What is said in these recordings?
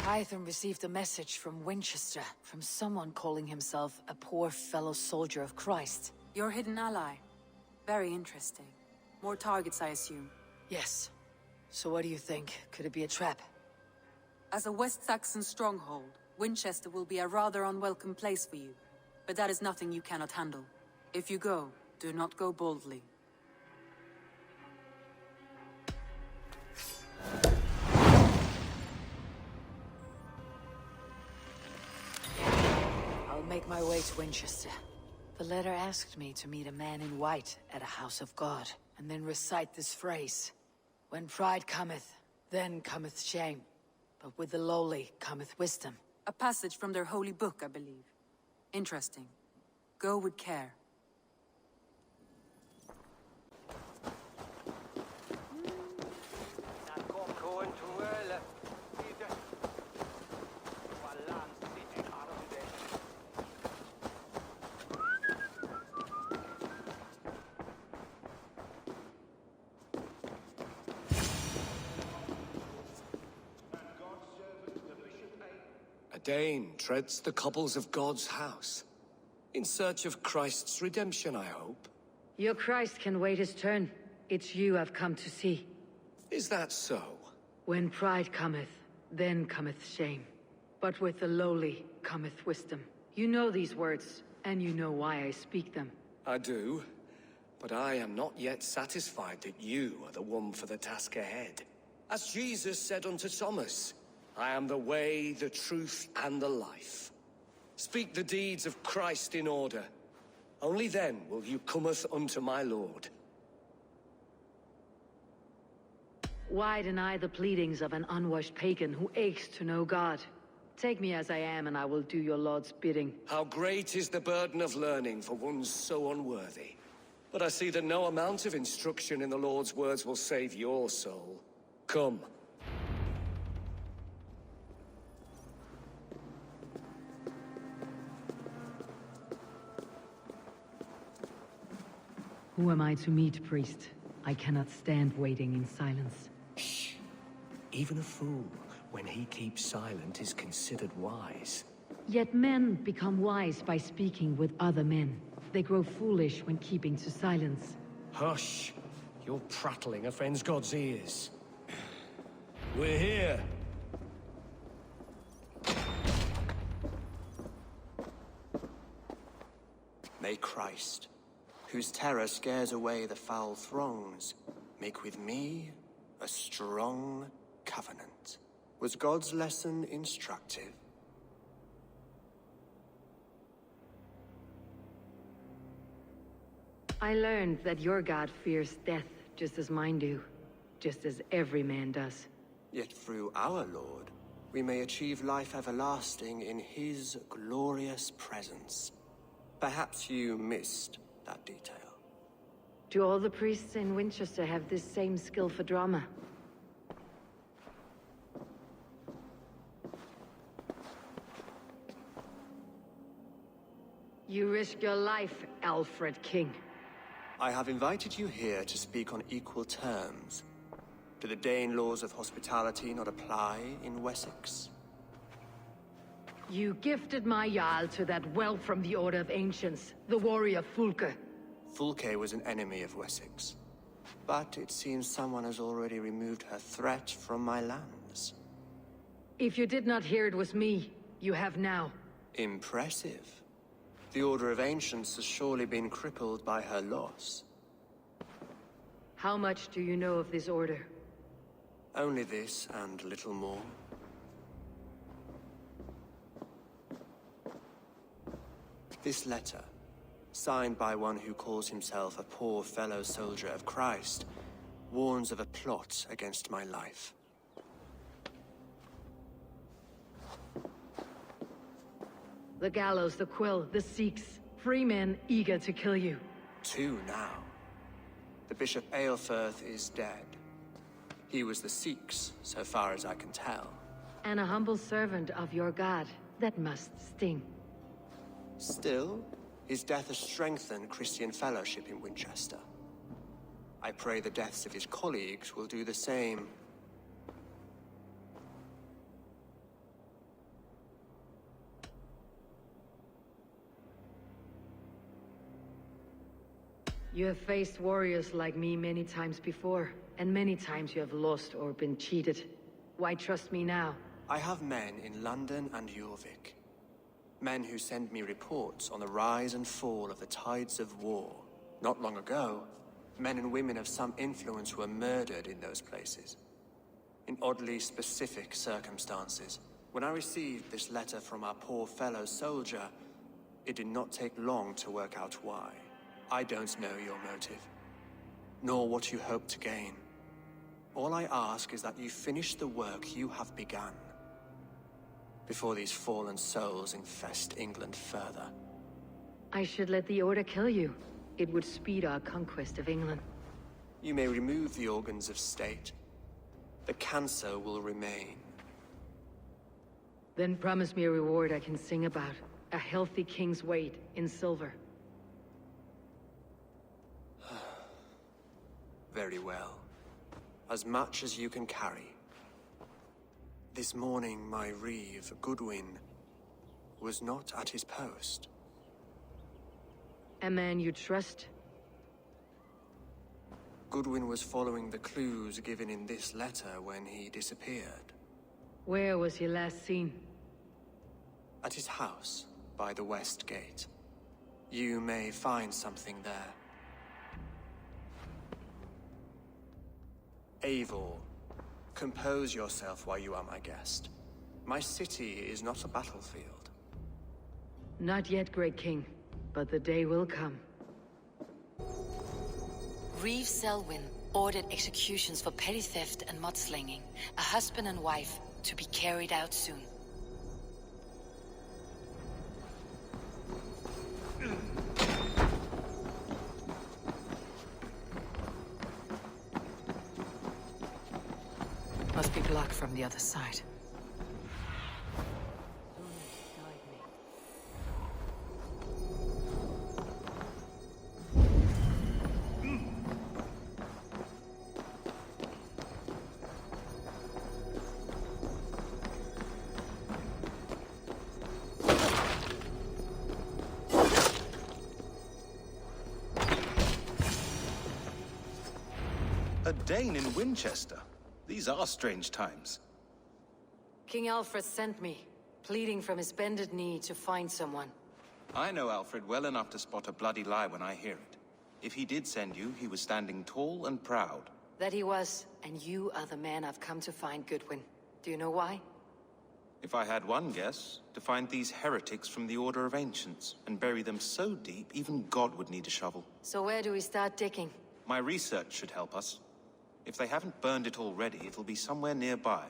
Hytham received a message from Winchester, from someone calling himself a poor fellow soldier of Christ. Your hidden ally. Very interesting. More targets, I assume. Yes. So what do you think? Could it be a trap? As a West Saxon stronghold, Winchester will be a rather unwelcome place for you. But that is nothing you cannot handle. If you go, do not go boldly. I'll make my way to Winchester. The letter asked me to meet a man in white at a house of God, and then recite this phrase. When pride cometh, then cometh shame. But with the lowly cometh wisdom. A passage from their holy book, I believe. Interesting. Go with care. A Dane treads the cobbles of God's house. In search of Christ's redemption, I hope. Your Christ can wait his turn. It's you I've come to see. Is that so? When pride cometh, then cometh shame. But with the lowly cometh wisdom. You know these words, and you know why I speak them. I do. But I am not yet satisfied that you are the one for the task ahead. As Jesus said unto Thomas, I am the way, the truth, and the life. Speak the deeds of Christ in order. Only then will you cometh unto my Lord. Why deny the pleadings of an unwashed pagan who aches to know God? Take me as I am, and I will do your Lord's bidding. How great is the burden of learning for one so unworthy. But I see that no amount of instruction in the Lord's words will save your soul. Come. Who am I to meet, priest? I cannot stand waiting in silence. Shh. Even a fool, when he keeps silent, is considered wise. Yet men become wise by speaking with other men. They grow foolish when keeping to silence. Hush! Your prattling offends God's ears. We're here! May Christ, whose terror scares away the foul throngs, make with me a strong covenant. Was God's lesson instructive? I learned that your God fears death just as mine do. Just as every man does. Yet through our Lord, we may achieve life everlasting in his glorious presence. Perhaps you missed that detail. Do all the priests in Winchester have this same skill for drama? You risk your life, Alfred King. I have invited you here to speak on equal terms. Do the Dane laws of hospitality not apply in Wessex? You gifted my Jarl to that whelp from the Order of Ancients, the warrior Fulke. Fulke was an enemy of Wessex. But it seems someone has already removed her threat from my lands. If you did not hear it was me, you have now. Impressive. The Order of Ancients has surely been crippled by her loss. How much do you know of this order? Only this and little more. This letter, signed by one who calls himself a poor fellow soldier of Christ, warns of a plot against my life. The gallows, the quill, the Sikhs. Free men eager to kill you. 2 now. The Bishop Aelfirth is dead. He was the Sikhs, so far as I can tell. And a humble servant of your god. That must sting. Still, his death has strengthened Christian fellowship in Winchester. I pray the deaths of his colleagues will do the same. You have faced warriors like me many times before, and many times you have lost or been cheated. Why trust me now? I have men in London and Jorvik. Men who send me reports on the rise and fall of the tides of war. Not long ago, men and women of some influence were murdered in those places. In oddly specific circumstances. When I received this letter from our poor fellow soldier, it did not take long to work out why. I don't know your motive, nor what you hope to gain. All I ask is that you finish the work you have begun, before these fallen souls infest England further. I should let the Order kill you. It would speed our conquest of England. You may remove the organs of state. The cancer will remain. Then promise me a reward I can sing about. A healthy king's weight in silver. Very well. As much as you can carry. This morning, my reeve, Goodwin, was not at his post. A man you trust? Goodwin was following the clues given in this letter when he disappeared. Where was he last seen? At his house, by the West Gate. You may find something there. Eivor, compose yourself while you are my guest. My city is not a battlefield. Not yet, Great King, but the day will come. Reeve Selwyn ordered executions for petty theft and mudslinging, a husband and wife, to be carried out soon. Must be blocked from the other side. A Dane in Winchester. These are strange times. King Alfred sent me, pleading from his bended knee to find someone. I know Alfred well enough to spot a bloody lie when I hear it. If he did send you, he was standing tall and proud. That he was, and you are the man I've come to find, Goodwin. Do you know why? If I had one guess, to find these heretics from the Order of Ancients, and bury them so deep, even God would need a shovel. So where do we start digging? My research should help us. If they haven't burned it already, it'll be somewhere nearby.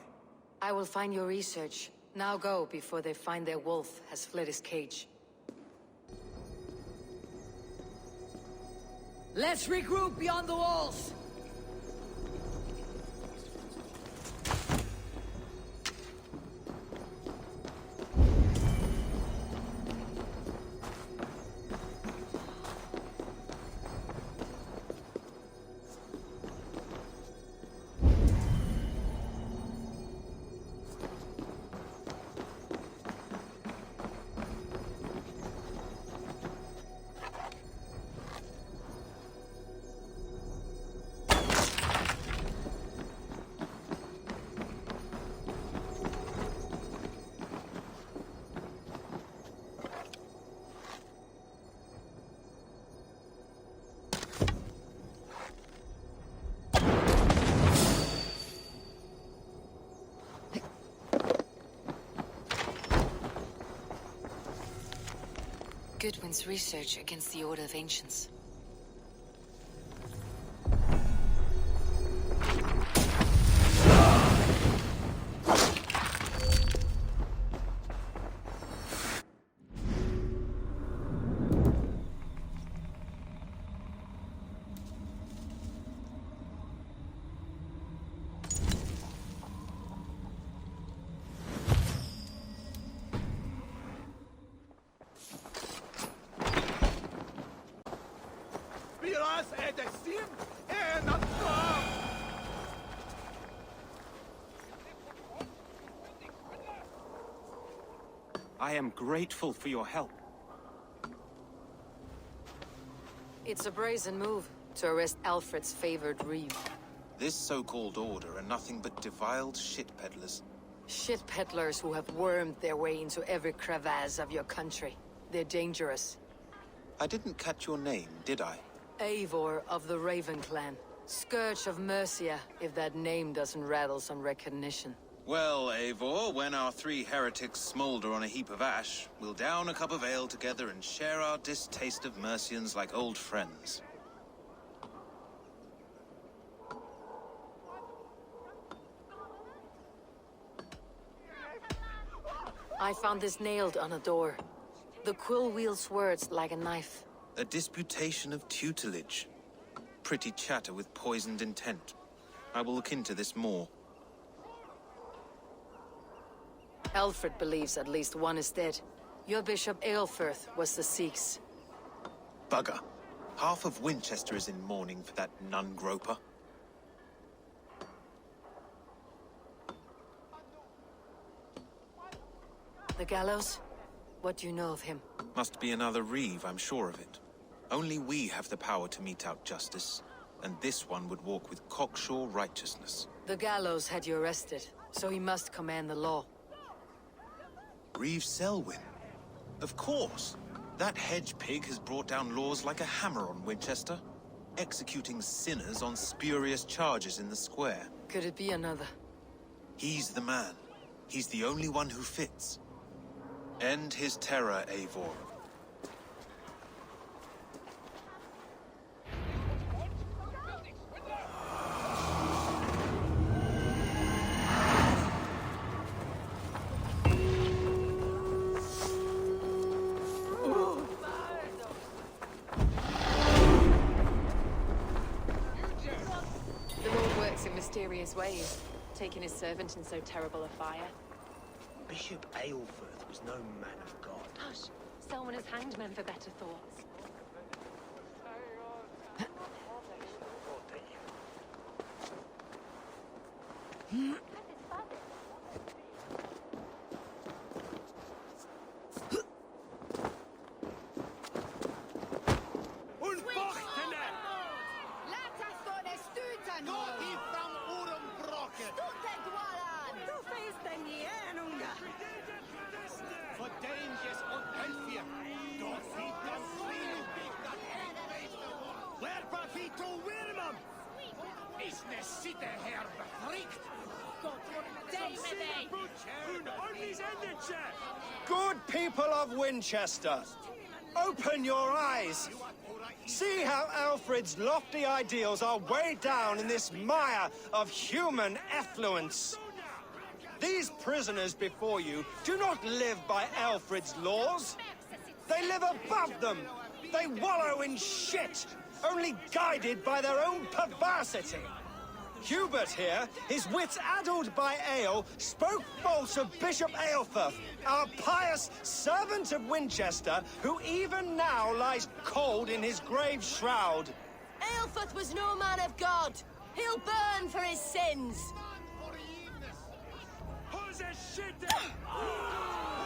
I will find your research. Now go, before they find their wolf has fled his cage. Let's regroup beyond the walls! Goodwin's research against the Order of Ancients. I am grateful for your help. It's a brazen move to arrest Alfred's favored reeve. This so-called order are nothing but deviled shit peddlers. Shit peddlers who have wormed their way into every crevasse of your country. They're dangerous. I didn't catch your name, did I? Eivor of the Raven Clan. Scourge of Mercia, if that name doesn't rattle some recognition. Well, Eivor, when our three heretics smolder on a heap of ash, we'll down a cup of ale together and share our distaste of Mercians like old friends. I found this nailed on a door. The quill wields words like a knife. A disputation of tutelage. Pretty chatter with poisoned intent. I will look into this more. Alfred believes at least one is dead. Your Bishop Aelfirth was the Sikhs. Bugger. Half of Winchester is in mourning for that nun-groper. The gallows? What do you know of him? Must be another reeve, I'm sure of it. Only we have the power to mete out justice, and this one would walk with cocksure righteousness. The gallows had you arrested, so he must command the law. Reeve Selwyn? Of course! That hedge pig has brought down laws like a hammer on Winchester, executing sinners on spurious charges in the square. Could it be another? He's the man. He's the only one who fits. End his terror, Eivor. The Lord works in mysterious ways, taking his servant in so terrible a fire. Bishop Aelfirth was no man of God. Hush! Selwyn has hanged men for better thoughts. Good people of Winchester, open your eyes. See how Alfred's lofty ideals are weighed down in this mire of human effluence. These prisoners before you do not live by Alfred's laws. They live above them. They wallow in shit, only guided by their own perversity. Hubert here, his wits addled by ale, spoke false of Bishop Aelfirth, our pious servant of Winchester, who even now lies cold in his grave shroud. Aelfirth was no man of God. He'll burn for his sins.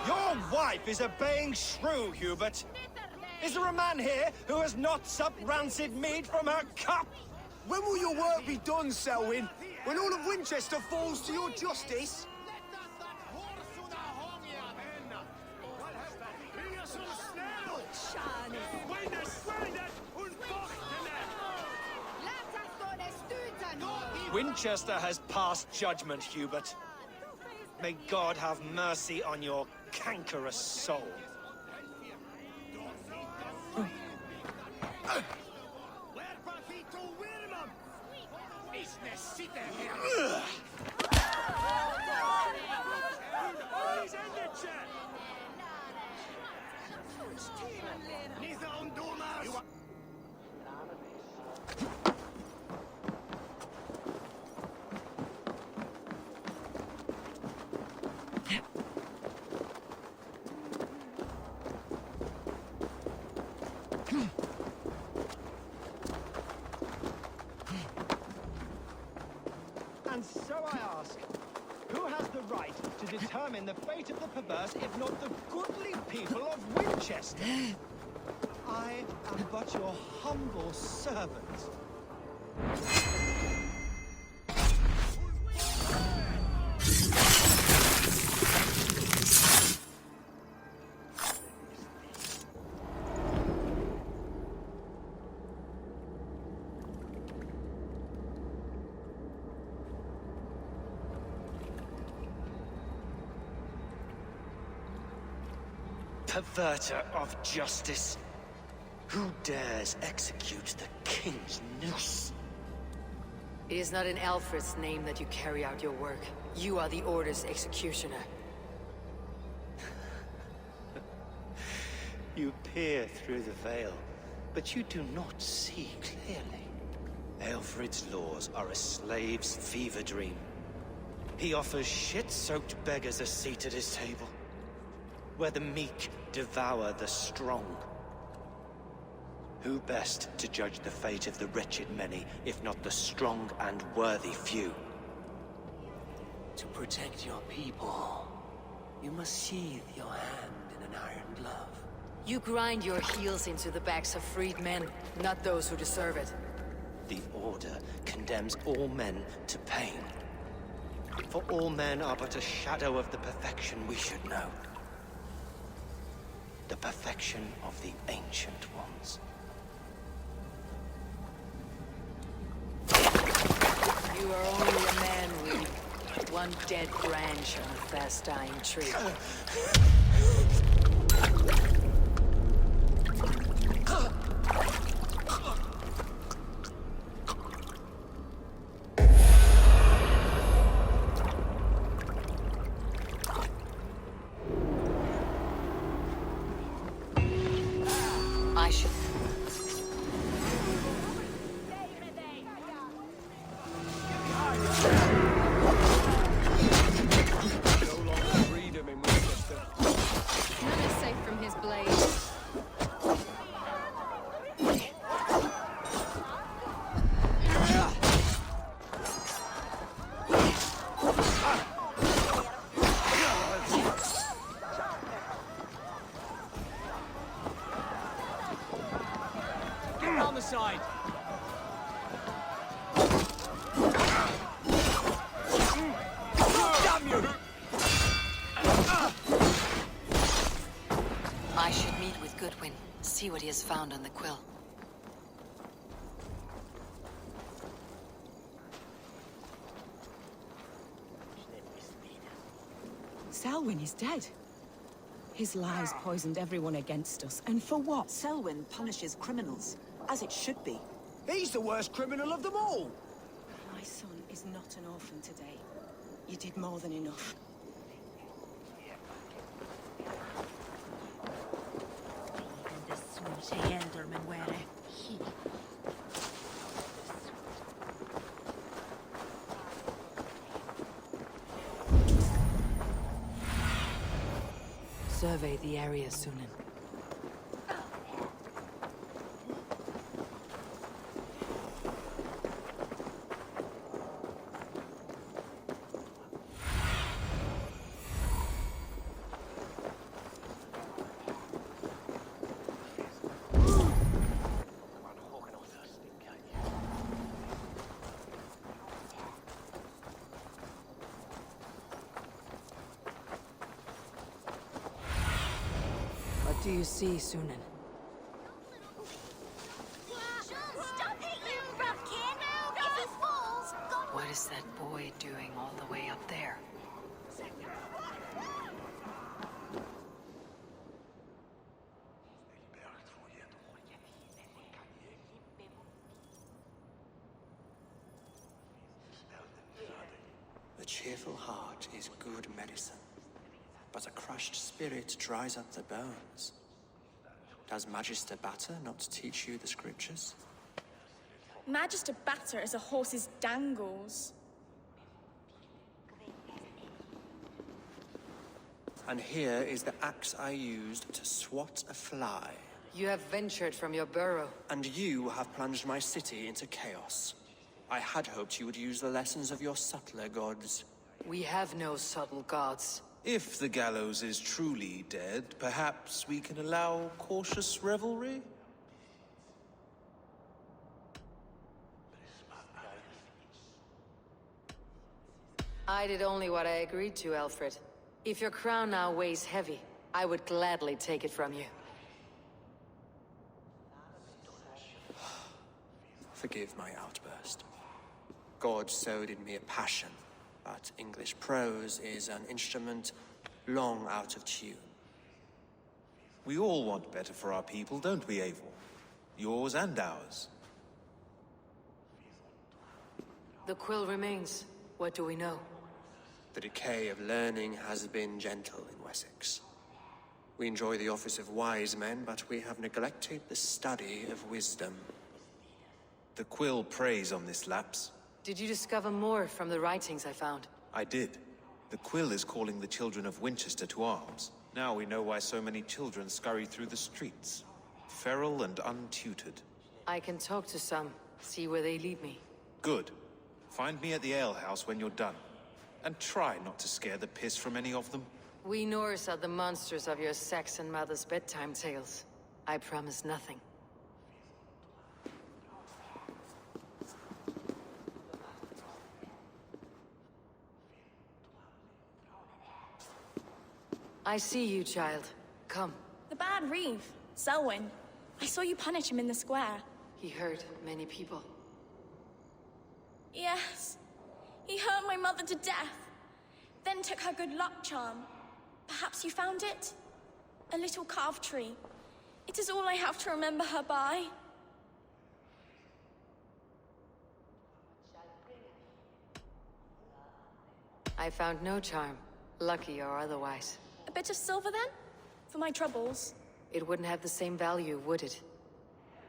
Your wife is obeying shrew, Hubert. Is there a man here who has not supped rancid mead from her cup? When will your work be done, Selwyn? When all of Winchester falls to your justice? Winchester has passed judgment, Hubert. May God have mercy on your cankerous soul. And so I ask, who has the right to determine the fate of the perverse if not the goodly people of Winchester? I am but your humble servant. Perverter of justice. Who dares execute the king's noose? It is not in Alfred's name that you carry out your work. You are the Order's executioner. You peer through the veil, but you do not see clearly. Alfred's laws are a slave's fever dream. He offers shit-soaked beggars a seat at his table, where the meek devour the strong. Who best to judge the fate of the wretched many, if not the strong and worthy few? To protect your people, you must sheathe your hand in an iron glove. You grind your heels into the backs of freed men, not those who deserve it. The Order condemns all men to pain. For all men are but a shadow of the perfection we should know. The perfection of the Ancient Ones. You are only a man, Reed. One dead branch on a fast-dying tree. I should... No longer freedom in Winchester. None is safe from his blade. Get around the side. Damn you! I should meet with Goodwin, see what he has found on the quill. Selwyn is dead. His lies poisoned everyone against us, and for what? Selwyn punishes criminals, as it should be. He's the worst criminal of them all. My son is not an orphan today. You did more than enough. Even the sweet Ealdorman were he. Survey the area, Sunan. What do you see, Sunan? Stop it, you rough kid! If he falls, God... What is that boy doing all the way up there? The cheerful heart is good medicine, but a crushed spirit dries up the bones. Does Magister Batter not teach you the scriptures? Magister Batter is a horse's dangles. And here is the axe I used to swat a fly. You have ventured from your burrow. And you have plunged my city into chaos. I had hoped you would use the lessons of your subtler gods. We have no subtle gods. If the gallows is truly dead, perhaps we can allow cautious revelry? I did only what I agreed to, Alfred. If your crown now weighs heavy, I would gladly take it from you. Forgive my outburst. God sowed in me a passion, but English prose is an instrument long out of tune. We all want better for our people, don't we, Eivor? Yours and ours. The quill remains. What do we know? The decay of learning has been gentle in Wessex. We enjoy the office of wise men, but we have neglected the study of wisdom. The quill preys on this lapse. Did you discover more from the writings I found? I did. The quill is calling the children of Winchester to arms. Now we know why so many children scurry through the streets. Feral and untutored. I can talk to some, see where they lead me. Good. Find me at the alehouse when you're done. And try not to scare the piss from any of them. We Norse are the monsters of your Saxon mother's bedtime tales. I promise nothing. I see you, child. Come. The bad Reeve, Selwyn. I saw you punish him in the square. He hurt many people. Yes. He hurt my mother to death. Then took her good luck charm. Perhaps you found it? A little carved tree. It is all I have to remember her by. I found no charm, lucky or otherwise. A bit of silver, then? For my troubles. It wouldn't have the same value, would it?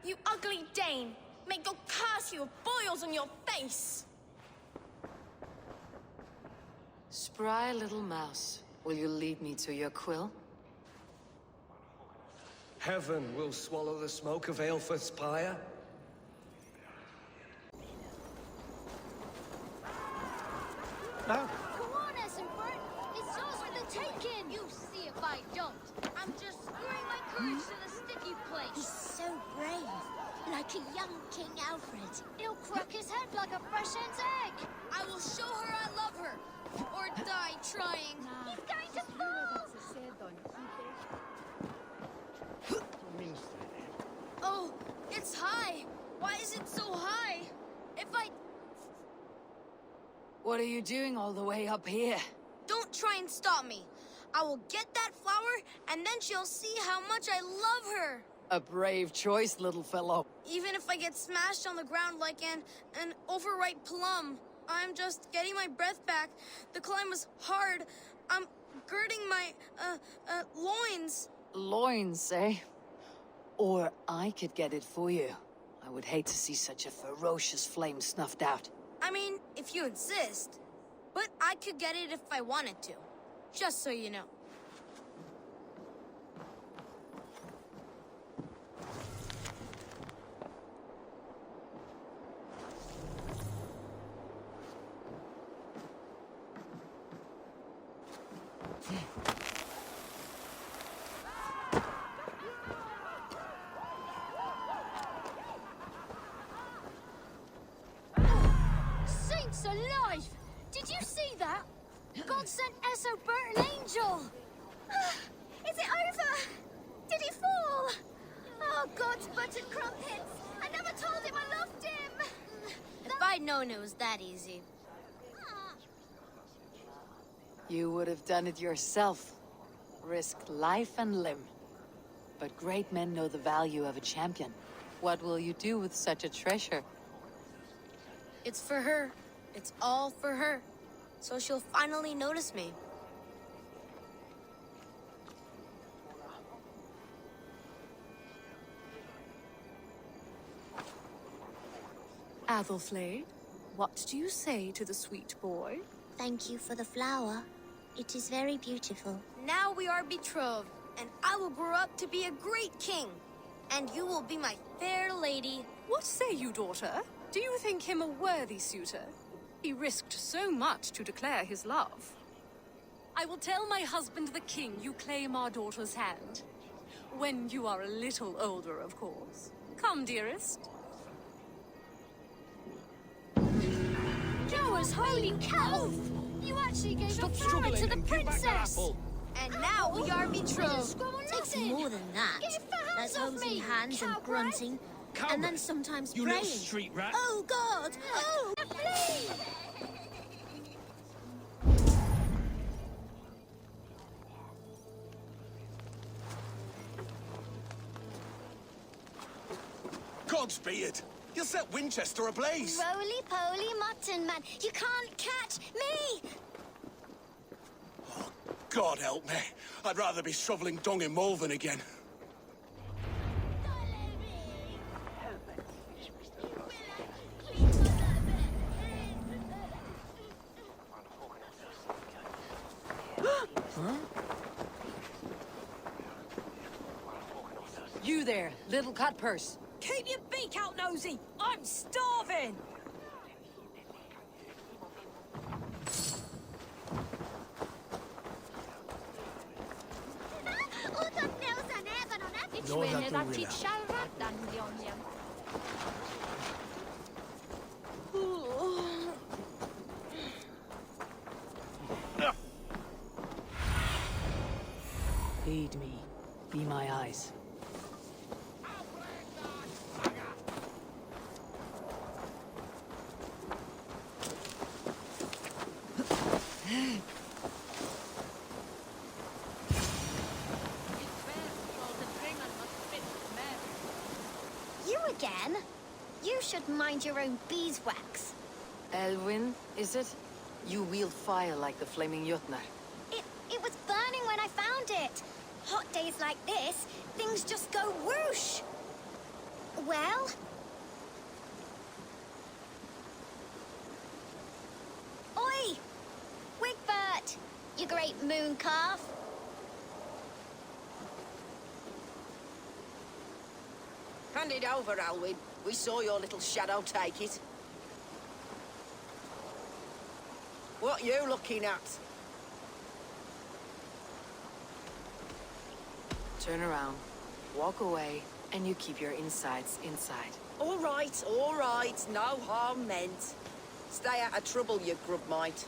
You ugly Dane! May God curse you with boils on your face! Spry little mouse, will you lead me to your quill? Heaven will swallow the smoke of Aelfred's pyre. No. Come on, Essenbert. It's yours for the taking. You see if I don't. I'm just screwing my courage to the sticky place. He's so brave. Like a young King Alfred. He'll crack his head like a fresh hen's egg. I will show her I love her. Or die trying. He's going to fall! Oh, it's high. Why is it so high? If I... What are you doing all the way up here? Don't try and stop me. I will get that flower, and then she'll see how much I love her. A brave choice, little fellow. Even if I get smashed on the ground like an overripe plum, I'm just getting my breath back. The climb was hard. I'm girding my, loins. Loins, eh? Or I could get it for you. I would hate to see such a ferocious flame snuffed out. I mean, if you insist. But I could get it if I wanted to. Just so you know. Saints alive! Did you see that? God sent Essobert an angel! Is it over? Did he fall? Oh, God's buttered crumpets! I never told him I loved him! If I'd known it was that easy. You would have done it yourself. Risked life and limb. But great men know the value of a champion. What will you do with such a treasure? It's for her. It's all for her. So she'll finally notice me. Athelflaed, what do you say to the sweet boy? Thank you for the flower. It is very beautiful. Now we are betrothed, and I will grow up to be a great king. And you will be my fair lady. What say you, daughter? Do you think him a worthy suitor? He risked so much to declare his love. I will tell my husband the king you claim our daughter's hand. When you are a little older, of course. Come, dearest. Joas, holy cow! You actually gave a flower to the princess! And now we are betrothed. It's More than that. There's holding hands and grunting, and then sometimes You praying. little street rat. Oh God! Oh! Please! Godspeed! You'll set Winchester ablaze! Roly-poly mutton man, you can't catch me! God help me. I'd rather be shoveling dung in Malvern again. You there, little cut purse. Keep your beak out, nosy! I'm starving! Lead me. Be my eyes. You again? You should mind your own beeswax. Elwyn, is it? You wield fire like the flaming Jotnar. It was burning when I found it. Hot days like this, things just go whoosh. Well? Oi! Wigbert! You great moon calf. Hand it over, Alwyn. We saw your little shadow take it. What you looking at? Turn around, walk away, and you keep your insides inside. All right, no harm meant. Stay out of trouble, you grub mite.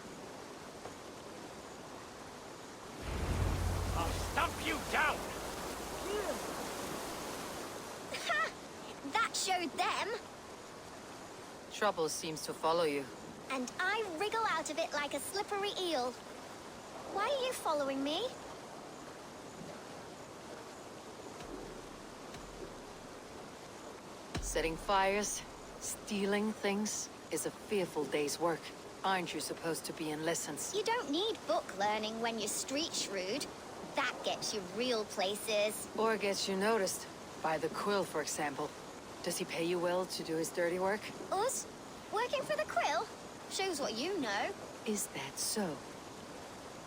I'll stump you down! Ha! That showed them. Trouble seems to follow you. And I wriggle out of it like a slippery eel. Why are you following me? Setting fires, stealing things is a fearful day's work. Aren't you supposed to be in lessons? You don't need book learning when you're street shrewd. That gets you real places. Or gets you noticed. By the Quill, for example. Does he pay you well to do his dirty work? Us? Working for the Quill? Shows what you know. Is that so?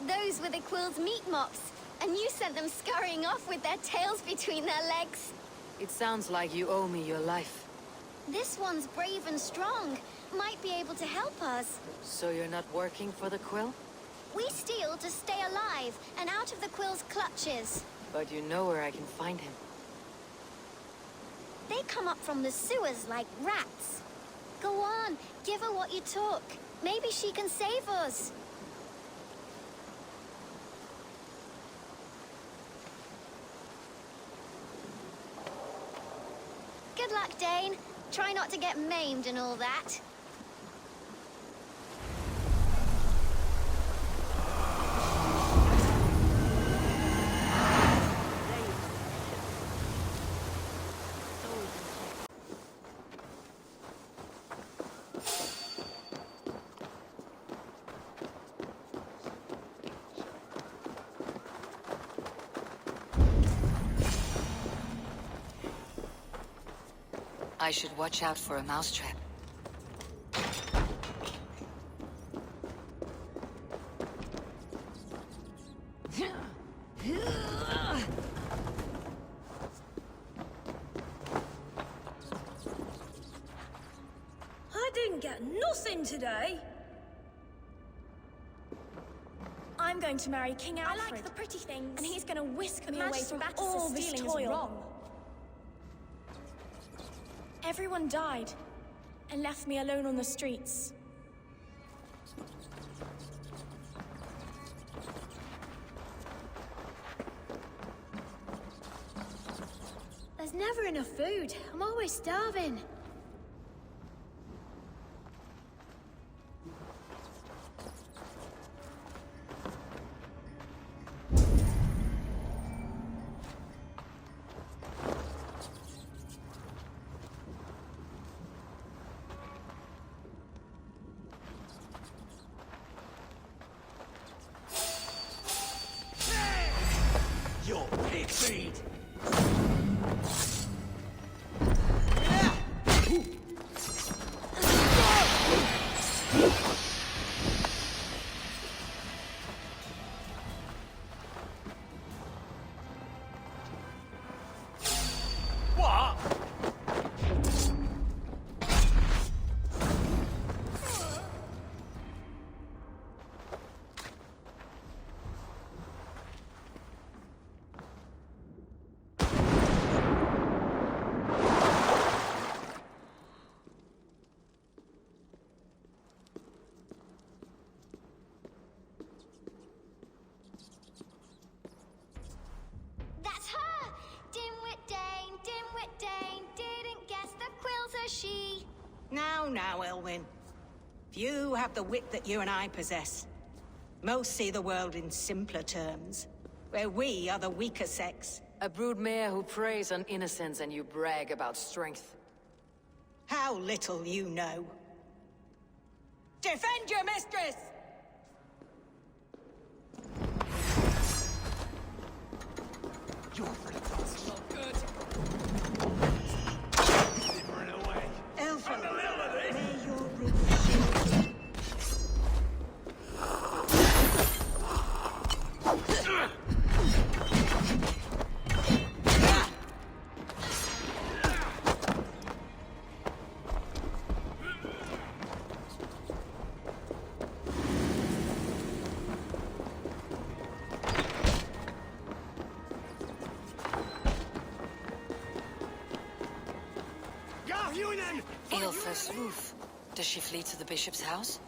Those were the Quill's meat mops, and you sent them scurrying off with their tails between their legs. It sounds like you owe me your life. This one's brave and strong. Might be able to help us. So you're not working for the Quill? We steal to stay alive and out of the Quill's clutches. But you know where I can find him. They come up from the sewers like rats. Go on, give her what you took. Maybe she can save us. Good luck, Dane. Try not to get maimed and all that. I should watch out for a mousetrap. I didn't get nothing today. I'm I'm going to marry King Alfred. I like the pretty things. And he's going to whisk me But away from Magister, all all this this stealing toil. is wrong. Everyone died and left me alone on the streets. There's never enough food. I'm always starving. Your pig feed! What? That's her! Dimwit Dane, didn't guess the quills are she. Now, Elwyn. Few have the wit that you and I possess. Most see the world in simpler terms, where we are the weaker sex. A broodmare who preys on innocence and you brag about strength. How little you know. Defend your mistress! Your friend's not good. Run away. Elfin, may your Ilfa's roof. Does she flee to the bishop's house?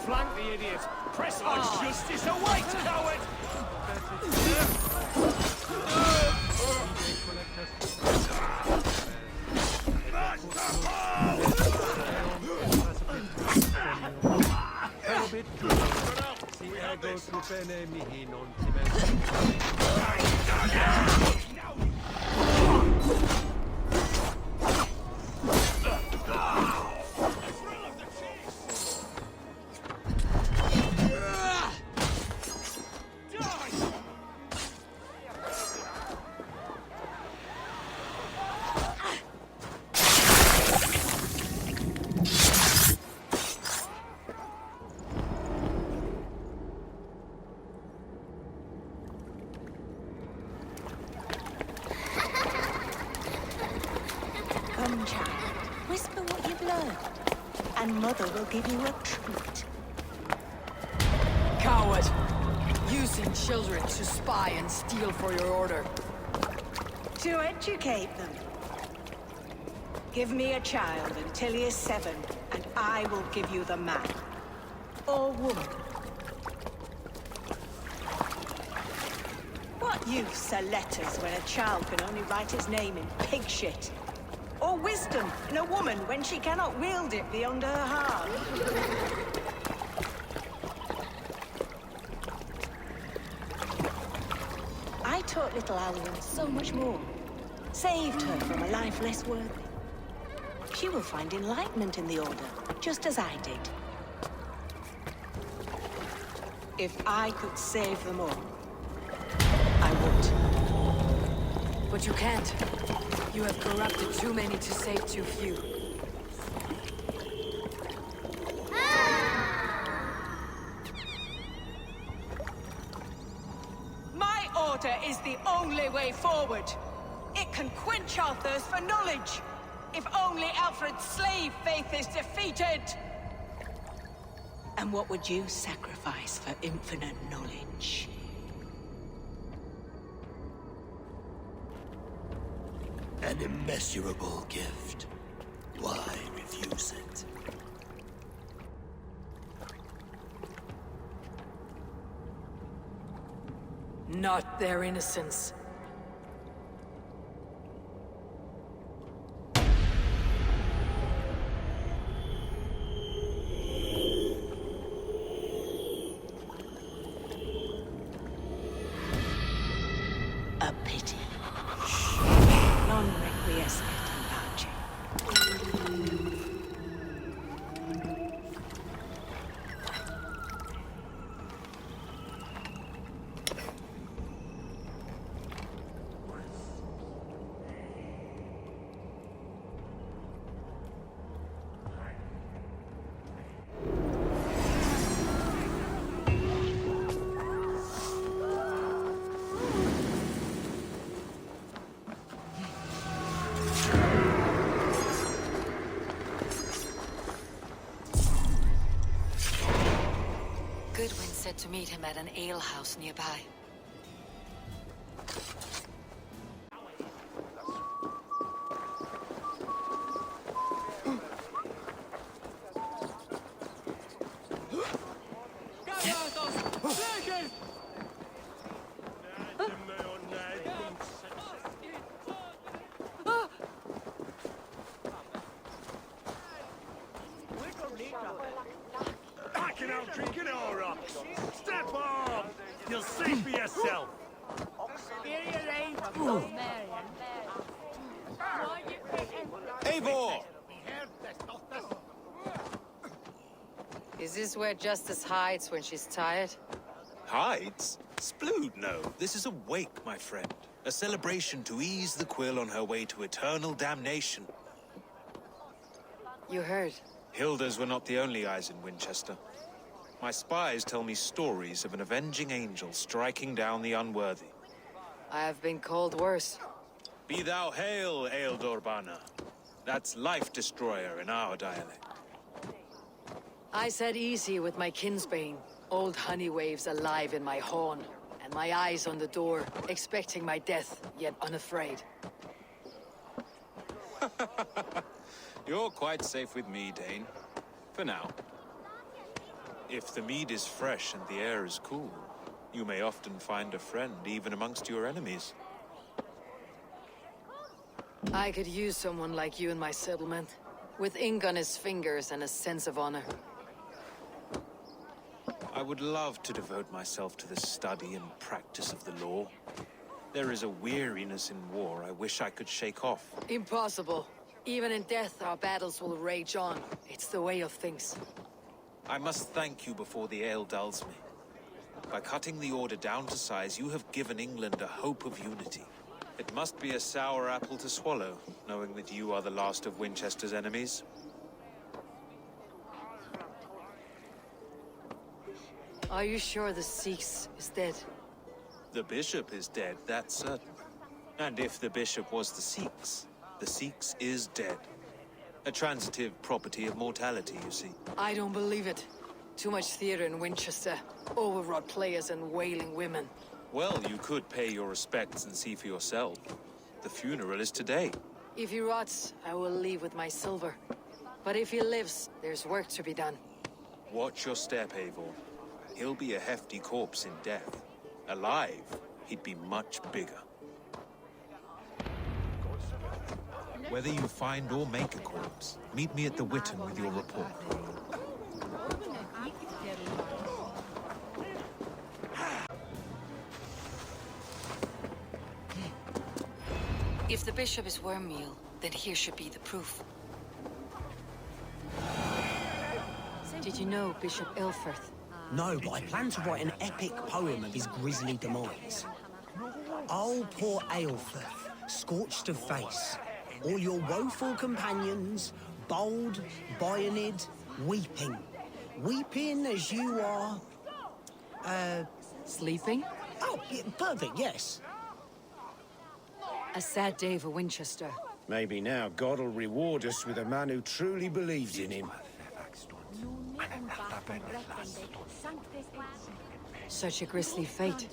Flank the idiot! Press on justice awaits, coward! Come, child. Whisper what you've learned, and Mother will give you a treat. Coward! Using children to spy and steal for your order. To educate them. Give me a child until he is 7, and I will give you the man. Or woman. What use are letters when a child can only write his name in pig shit? Or wisdom in a woman when she cannot wield it beyond her heart? I taught little Alwyn so much more. Saved her from a life less worthy. She will find enlightenment in the Order, just as I did. If I could save them all, I would. But you can't. You have corrupted too many to save too few. My Order is the only way forward. It can quench our thirst for knowledge. If only Alfred's slave faith is defeated. And what would you sacrifice for infinite knowledge? An immeasurable gift. Why refuse it? Not their innocence. A pity. Non requiescat in pace. Goodwin said to meet him at an alehouse nearby. Backing out drinking all rocks. Step off! You'll see for yourself. Eivor! Is this where Justice hides when she's tired? Hides? Splood, no. This is a wake, my friend. A celebration to ease the quill on her way to eternal damnation. You heard. Hilda's were not the only eyes in Winchester. My spies tell me stories of an avenging angel striking down the unworthy. I have been called worse. Be thou hail, Ealdor Bana. That's Life Destroyer in our dialect. I said easy with my kinsbane. Old honey waves alive in my horn, and my eyes on the door, expecting my death, yet unafraid. You're quite safe with me, Dane. For now. If the mead is fresh and the air is cool, you may often find a friend even amongst your enemies. I could use someone like you in my settlement, with ink on his fingers and a sense of honor. I would love to devote myself to the study and practice of the law. There is a weariness in war I wish I could shake off. Impossible. Even in death, our battles will rage on. It's the way of things. I must thank you before the ale dulls me. By cutting the Order down to size, you have given England a hope of unity. It must be a sour apple to swallow, knowing that you are the last of Winchester's enemies. Are you sure the Sikhs is dead? The bishop is dead, that's certain. And if the bishop was the Sikhs is dead. A transitive property of mortality, you see. I don't believe it. Too much theater in Winchester. Overwrought players and wailing women. Well, you could pay your respects and see for yourself. The funeral is today. If he rots, I will leave with my silver. But if he lives, there's work to be done. Watch your step, Eivor. He'll be a hefty corpse in death. Alive, he'd be much bigger. Whether you find or make a corpse, meet me at the Witten with your report. If the bishop is worm-meal, then here should be the proof. Did you know Bishop Elfrith? No, but I plan to write an epic poem of his grisly demise. Oh, poor Aelfrith, scorched of face. All your woeful companions, bold, Bionid, weeping. Weeping as you are... Sleeping? Oh, yeah, perfect, yes. A sad day for Winchester. Maybe now God will reward us with a man who truly believes in him. Such a grisly fate.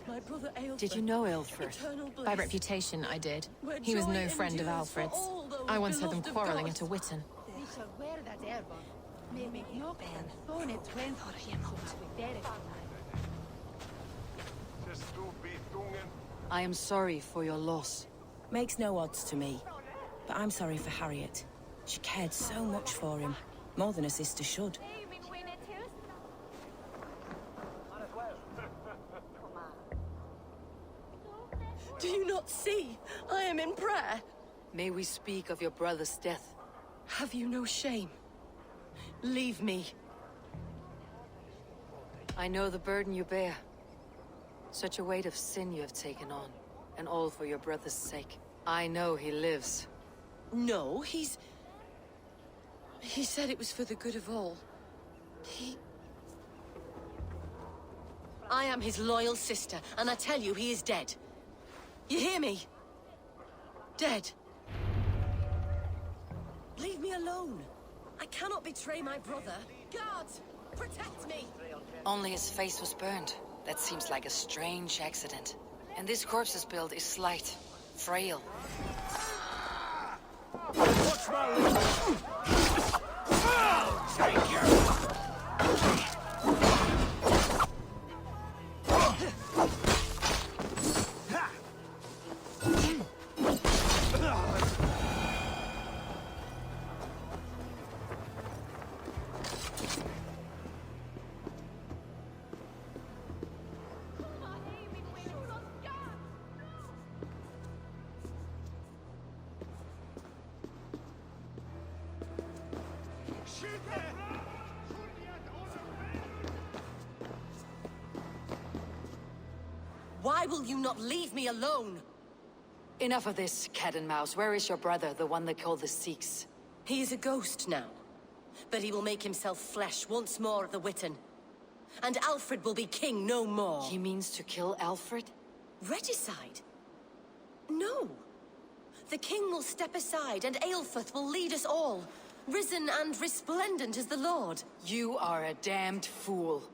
Did you know Elfrith? By reputation, I did. He was no friend of Alfred's. I once heard them quarreling at a Witten. I am sorry for your loss. Makes no odds to me. But I'm sorry for Harriet. She cared so much for him. More than a sister should. Do you not see? I am in prayer. May we speak of your brother's death? Have you no shame? Leave me. I know the burden you bear. Such a weight of sin you have taken on, and all for your brother's sake. I know he lives. No, He said it was for the good of all. I am his loyal sister, and I tell you he is dead. You hear me? Dead. Leave me alone. I cannot betray my brother. Guards, protect me! Only his face was burned. That seems like a strange accident. And this corpse's build is slight, frail. Watch my lips! I'll take you! Why will you not leave me alone? Enough of this, cat and mouse. Where is your brother, the one they call the Sikhs? He is a ghost now. But he will make himself flesh once more at the Witten. And Alfred will be king no more. He means to kill Alfred? Regicide? No. The king will step aside and Aelfrith will lead us all. Risen and resplendent as the Lord. You are a damned fool.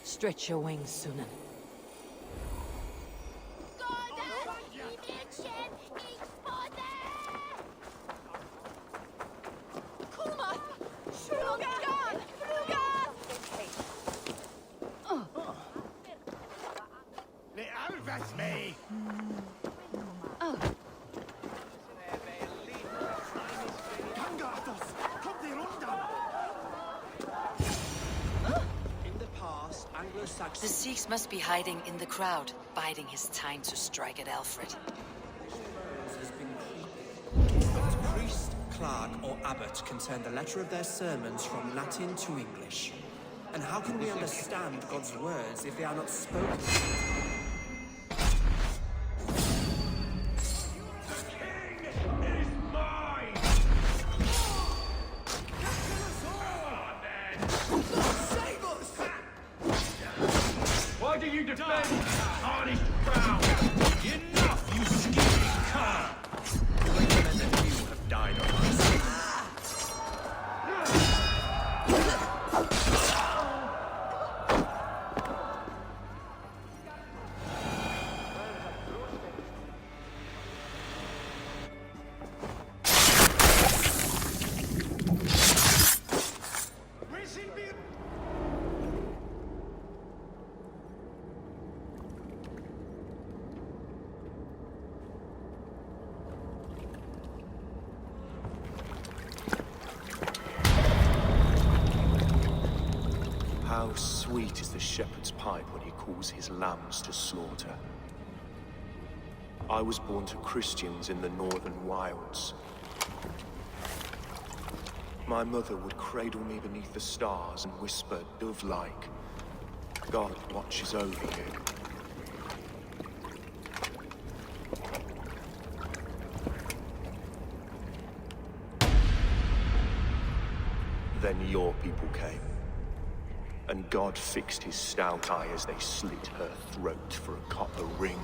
Stretch your wings, Sunan. The Sikhs must be hiding in the crowd, biding his time to strike at Alfred. But priest, clerk, or abbot can turn the letter of their sermons from Latin to English. And how can we understand God's words if they are not spoken? Why do you defend tarnished crown? Enough, you scheming cur! Greater men than you have died on my side. sweet is the shepherd's pipe when he calls his lambs to slaughter. I was born to Christians in the northern wilds. My mother would cradle me beneath the stars and whisper, dove-like, God watches over you. Then your people came, and God fixed his stout eye as they slit her throat for a copper ring.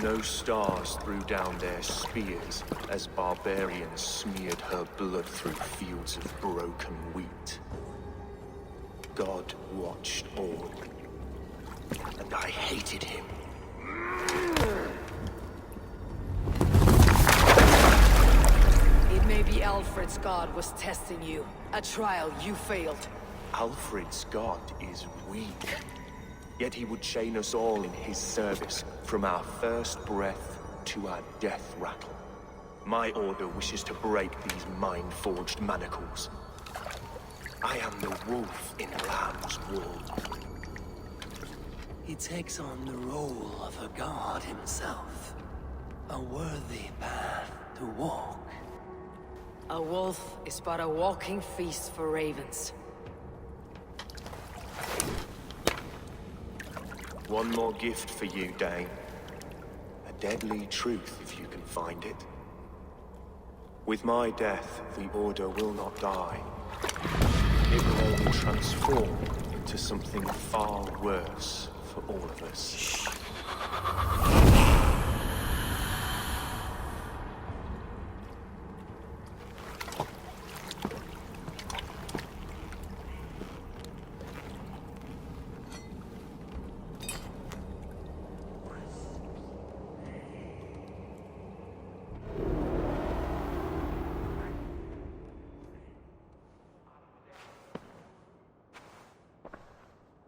No stars threw down their spears as barbarians smeared her blood through fields of broken wheat. God watched all, and I hated him. It may be Alfred's god was testing you. A trial you failed. Alfred's god is weak. Yet he would chain us all in his service, from our first breath to our death rattle. My order wishes to break these mind-forged manacles. I am the wolf in lamb's wool. He takes on the role of a god himself. A worthy path to walk. A wolf is but a walking feast for ravens. One more gift for you, Dane. A deadly truth, if you can find it. With my death, the Order will not die. It will only transform into something far worse for all of us.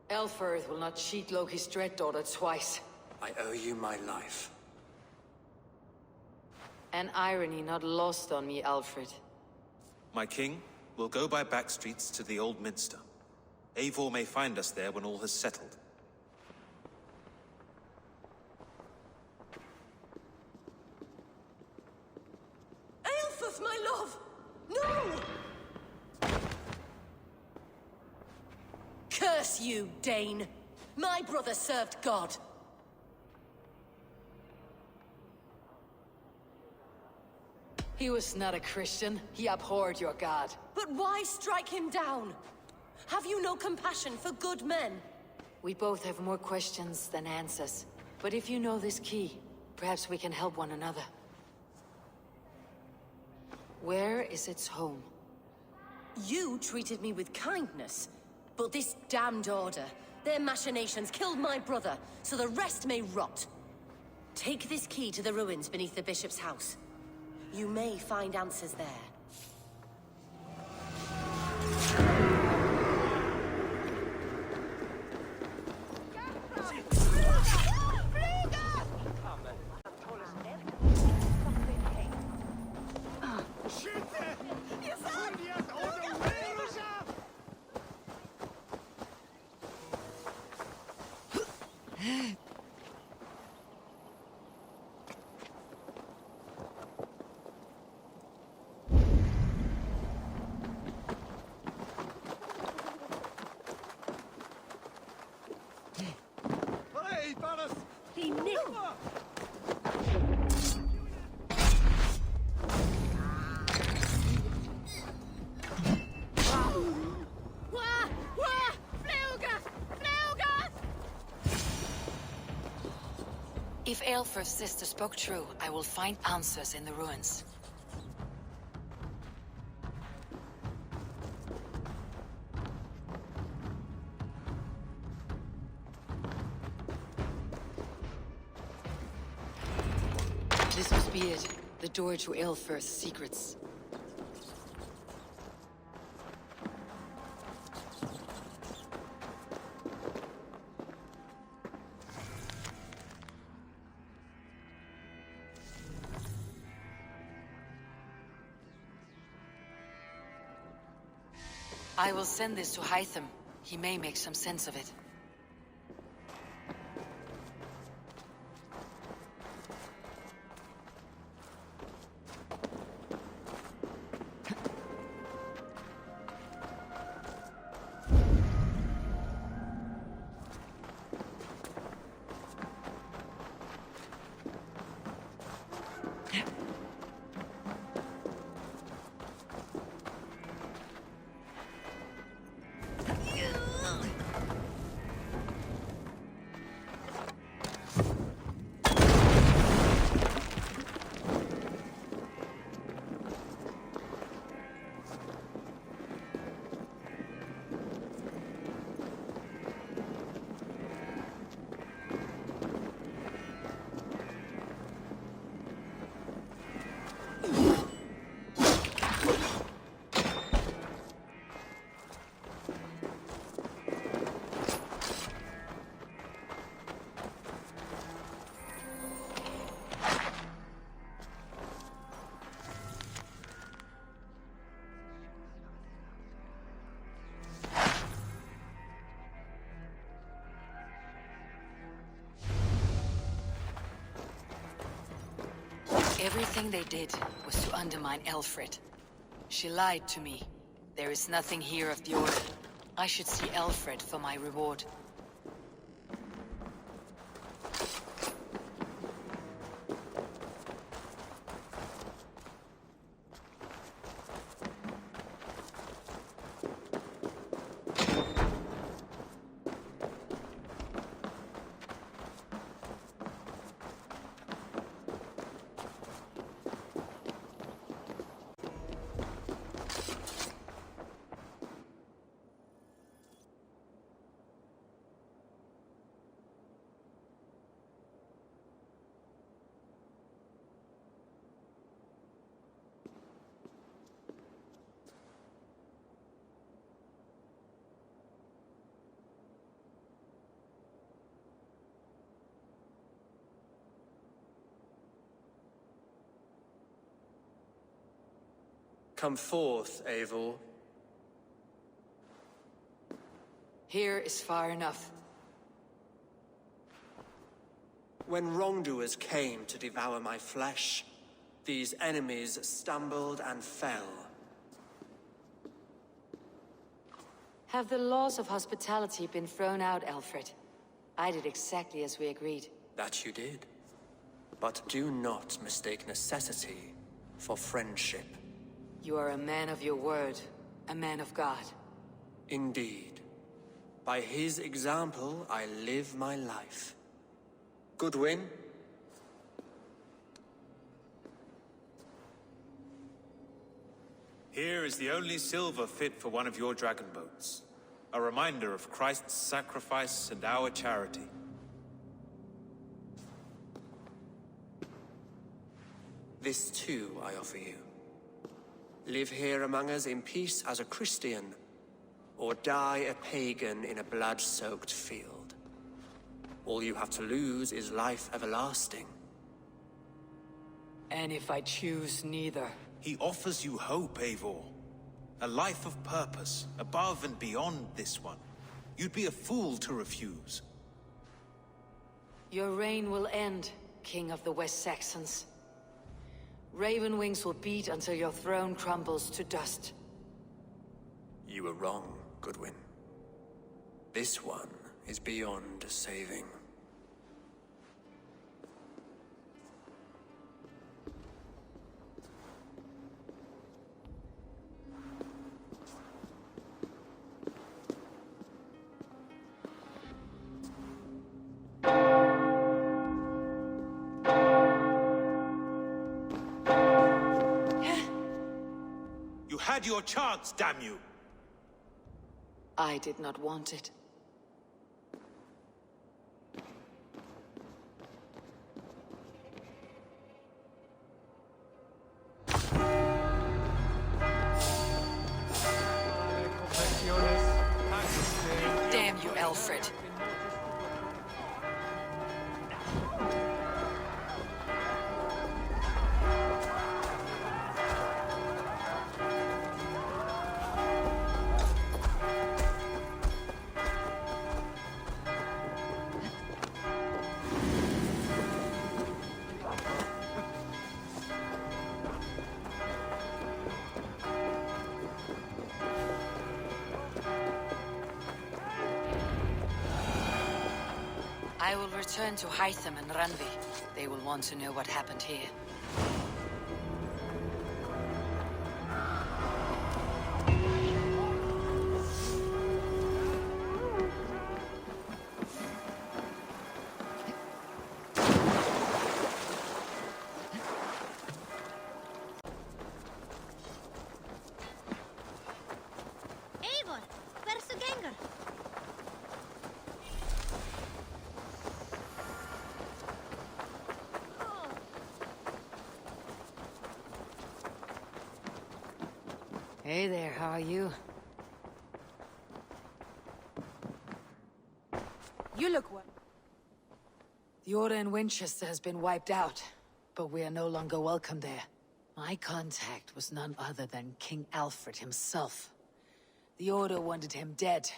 Elfirth will not cheat Loki's dread-daughter twice. I owe you my life. An irony not lost on me, Alfred. My king, we'll go by back streets to the Old Minster. Eivor may find us there when all has settled. Aelfirth, my love! No! Curse you, Dane! My brother served God. He was not a Christian. He abhorred your god. But why strike him down? Have you no compassion for good men? We both have more questions than answers. But if you know this key, perhaps we can help one another. Where is its home? You treated me with kindness. But this damned Order, their machinations killed my brother, so the rest may rot. Take this key to the ruins beneath the bishop's house. You may find answers there. If Aelfirth's sister spoke true, I will find answers in the ruins. This must be it. The door to Aelfirth's secrets. I will send this to Hytham. He may make some sense of it. Everything they did was to undermine Elfred. She lied to me. There is nothing here of the Order. I should see Elfred for my reward. Come forth, Eivor. Here is far enough. When wrongdoers came to devour my flesh, these enemies stumbled and fell. Have the laws of hospitality been thrown out, Alfred? I did exactly as we agreed. That you did. But do not mistake necessity for friendship. You are a man of your word, a man of God. Indeed. By his example, I live my life. Goodwin? Here is the only silver fit for one of your dragon boats. A reminder of Christ's sacrifice and our charity. This too I offer you. Live here among us in peace as a Christian, or die a pagan in a blood-soaked field. All you have to lose is life everlasting. And if I choose neither? He offers you hope, Eivor. A life of purpose, above and beyond this one. You'd be a fool to refuse. Your reign will end, King of the West Saxons. Raven wings will beat until your throne crumbles to dust. You were wrong, Goodwin. This one is beyond saving. You had your chance, damn you! I did not want it. Damn you, Alfred. I will return to Hytham and Randvi. They will want to know what happened here. Eivor, hversu gengur? Hey there, how are you? You look well. The Order in Winchester has been wiped out, but we are no longer welcome there. My contact was none other than King Alfred himself. The Order wanted him dead,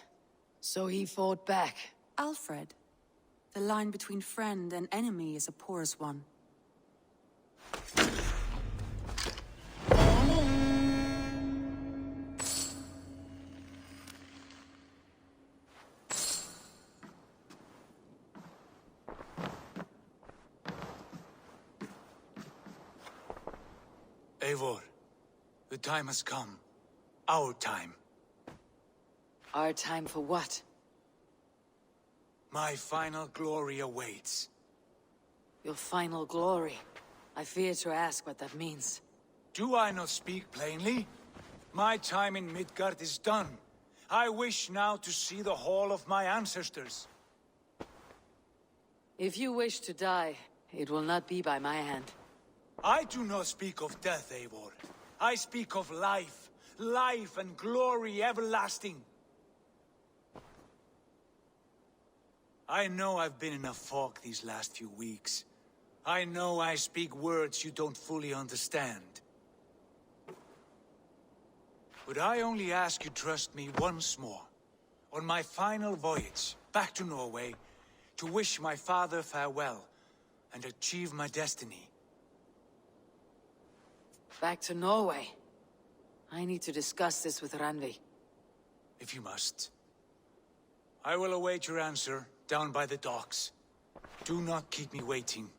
so he fought back. Alfred? The line between friend and enemy is a porous one. Eivor, the time has come. Our time. Our time for what? My final glory awaits. Your final glory. I fear to ask what that means. Do I not speak plainly? My time in Midgard is done. I wish now to see the hall of my ancestors. If you wish to die, it will not be by my hand. I do not speak of death, Eivor. I speak of life. Life and glory everlasting. I know I've been in a fog these last few weeks. I know I speak words you don't fully understand. But I only ask you trust me once more. On my final voyage, back to Norway, to wish my father farewell, and achieve my destiny. Back to Norway? I need to discuss this with Randvi. If you must. I will await your answer down by the docks. Do not keep me waiting.